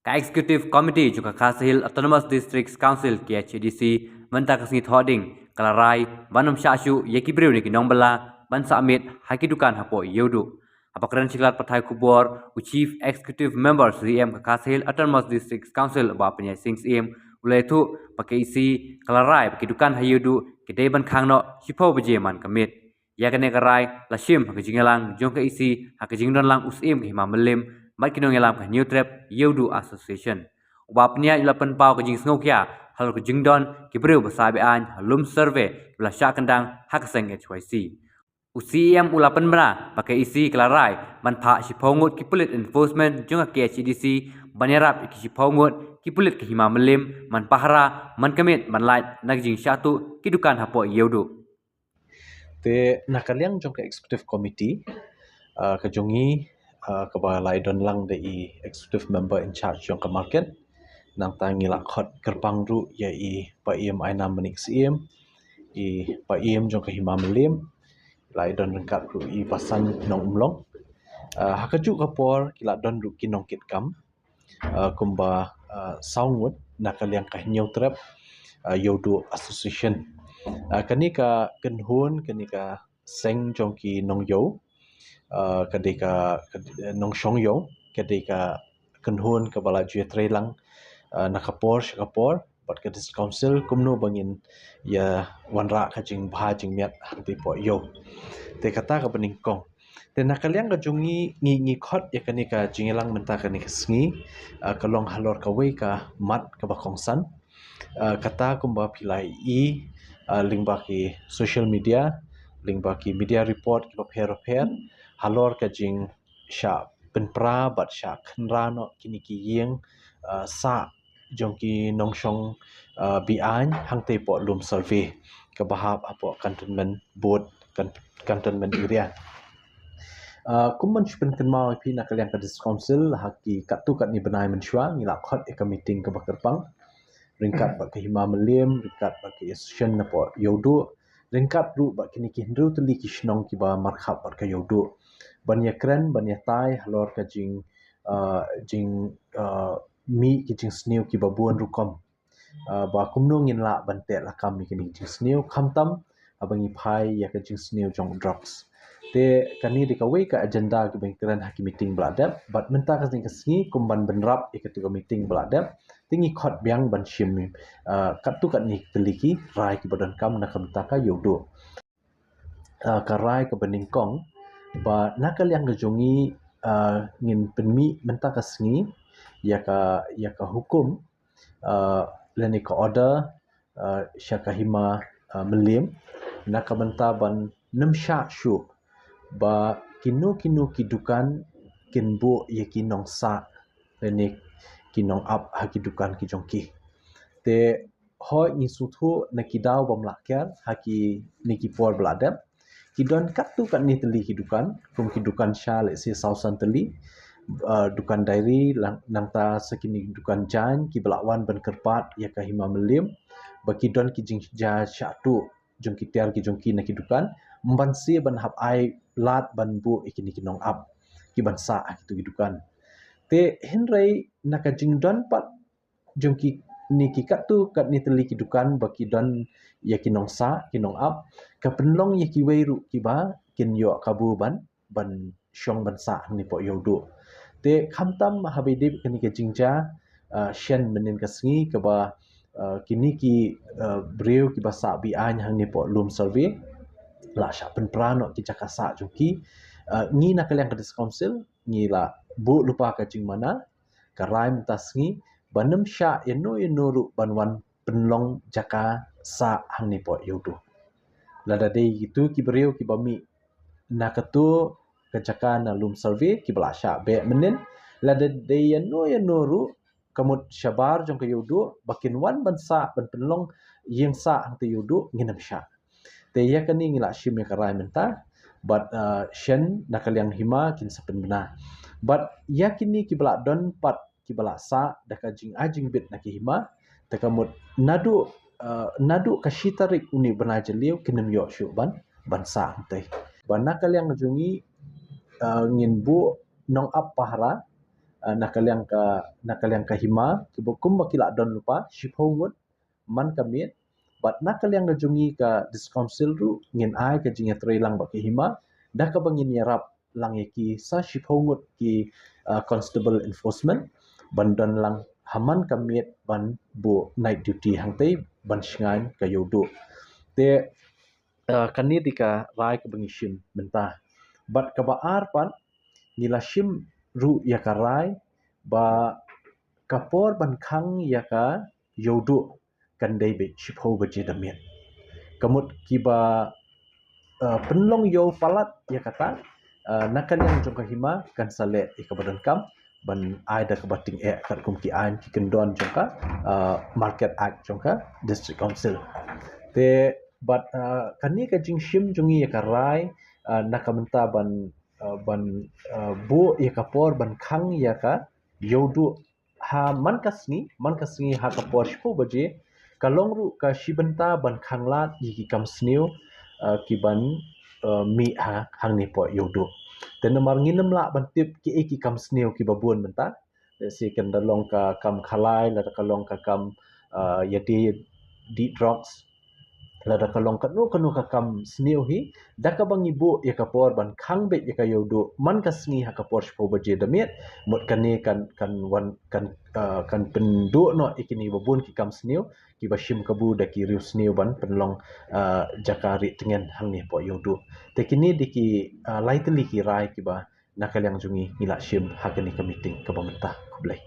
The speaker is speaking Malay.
Ka Executive Committee juga Kasihil Autonomous Districts Council KHDC mentah kasih thoding kalarai banum syashu yekibriu ni kinong bala ban samit hakidukan hapo yodu. Apa keren siklat patai kubor Chief Executive Member CM ka Kasihil Autonomous Districts Council ba penyai sing CM ulai tu pakai isi kalarai hakidukan hayodu kedai ban kangno hipo bejeman kamit. Ya kene karai lashim hakijingelang jong ka isi hakijingdon lang usim ke hima melim mai kinong elam ka new trap yodu association ubapnya ilapan pau kajing sngokia hal kajingdon kibreu basabe an halum survey bela sya kendang hakaseng HYC UCM ulapan bra pakai isi kelarai manpa sipongut kipulit enforcement jong ka KHDC banyarap sipongut kipulit ke hima melim man pahara man kamit man light nagjing syatu kidukan hapo yodu te nakaliang jong ka executive committee kajongi kaba laidon lang de executive member in charge jong ka market nang tangi lakhot kerpang ru ya pa im aina menik sim pa im jong ka hima melim laidon rengkat ru pasan nong umlong hakaju kapor kila don ru kinong kit kam kumba saungut nakaliang ka trap yodu association kani ka kenhun kani ka seng jongki nong yo kadika nong shong yo kadika kenhun ka bala jue trelang nakapor shakapor pat ka dis council kumno bangin ya wanra ka jing bha jing miat ti po yo te kata ka beningkong te nakaliang ka jungi ngi khot ya kani ka jingelang menta kani ka sngi kalong halor ka wei ka mat ka bakongsan kata kumba pilai lingba ki social media lingba ki media report ki pher halor ka jing sha penpra bat sha khnra no kini ki yeng sa jongki nongshong bian hangte po lum survey ka bahap apo cantonment board cantonment area kumman chupen kenmau pi nakaliang ka dis council haki katu kat ni benai menshwa ngila khot ka meeting ka bakerpang ringkat bak ke hima melim ringkat bak ke session napo yodu ringkat ru bak kini ki hndru teli ki shnong ki ba markhap bak ke yodu banya kren banya tai halor ka jing mi ki jing snew ki ba buan rukom ba kumno ngin la bante la kam kini jing snew khamtam abangi phai ya ka jing snew jong drugs te kani di ka wei ka agenda ki bang kren haki meeting bladap but menta ka jing kasngi kumban benrap ikatu meeting bladap tingi khot biang ban shim katu kat ni teliki rai ki badan kam na kam taka yodo ka rai ka beningkong ba nakal yang gejongi ngin penmi menta ka sngi ya ka hukum leni ka order syaka hima melim nak menta ban nemsha shu ba kinu kidukan kinbu ye kinong sa leni kinong up haki dukan ki jongki te hoi ni suthu nakidau bam lakyar haki niki por bladap kidon katu kan ni teli kidukan kum kidukan sha le si sausan teli dukan diary nang ta sekini dukan jan ki belawan ban kerpat ya ka hima melim baki don ki jing ja syatu jongki tiar ki jongki naki dukan mban si ban hap ai lat ban bu ikini kinong up ki ban sa kitu kidukan te henrei naka jingdon pat jongki ni ki katu kat ni teli ki dukan baki don ya kinong sa kinong up ka penlong ya ki weiru ki ba kin yo kabu ban syong ban sa ni po yodo te khamtam habidip kini ke jingja shen menin kasngi ka ba kini ki breu ki ba sa bi an hang ni po lum survey la sha pen prano ki jakasa jongki ngi nakaliang ka dis council ngi la bu lupa ka jing mana karai mentasngi banem sya yeno ru banwan penlong jaka sa hang ni po yodo lada dei gitu ki breu ki bami nakatu kejaka na lum survey ki belasha be menin lada dei yeno ru kamut syabar jong ke yodo bakin wan bansa ban penlong yeng sa hang te yodo nginam sya te ya kani ngila shim ya karai menta but shen nakaliang hima kin sapen bena but yakini ki bala don pat ki bala sa daka jing ajing bit na ki hima takamut nadu kashitarik uni bana jeliu kinem yo shu ban sa te bana kaliang jungi ngin bu nong ap pahara nakaliang ka hima kibukum bakila don lupa shiphogut man kamit bat nakaliang gajungi ka discouncil ru ngin ai ka jinga trelang baki hima dah ka bangin yarap lang ki sa shiphogut ki constable enforcement bandan lang haman kamit ban bu night duty hangtei ban shingan ka yodu te kani dika rai ka bangi shim mentah bat ka baar pan nila shim ru ya ka rai ba kapor ban khang ya ka yodu kan dei be shipho baje damian kamut kiba penlong yo palat ya kata nakan yang jongka hima kan sale ikabadan kam ban aida ka bating kat kum ki an ki kendon jongka market act jongka district council te but kani ka jing shim jungi ya ka rai nakamenta bu ya kapor ban khang ya ka yodu ha man kasni ha kapor shpo baje kalong ru ka shibenta ban khanglat yi kam sniu ki ban mi ha hang ni po yodu ten nomor nginem la ban tip ki kam sniu ki babun menta si kan dalong ka kam khalai la kalong ka kam yadi di drugs la da kalong kanu ka kam sniu hi da ka bang ibu ya kapor ban khang be ya ka yodu man ka sni ha kapor shpo baje damiet mut kani kan pendu no ikini babun ki kam sniu ki bashim kabu da ki riu sniu ban penlong jakari tengen hang ni po yodu te kini diki laiteli ki rai ki ba nakal yang jungi ngila shim hakani ka meeting ka bamentah kublai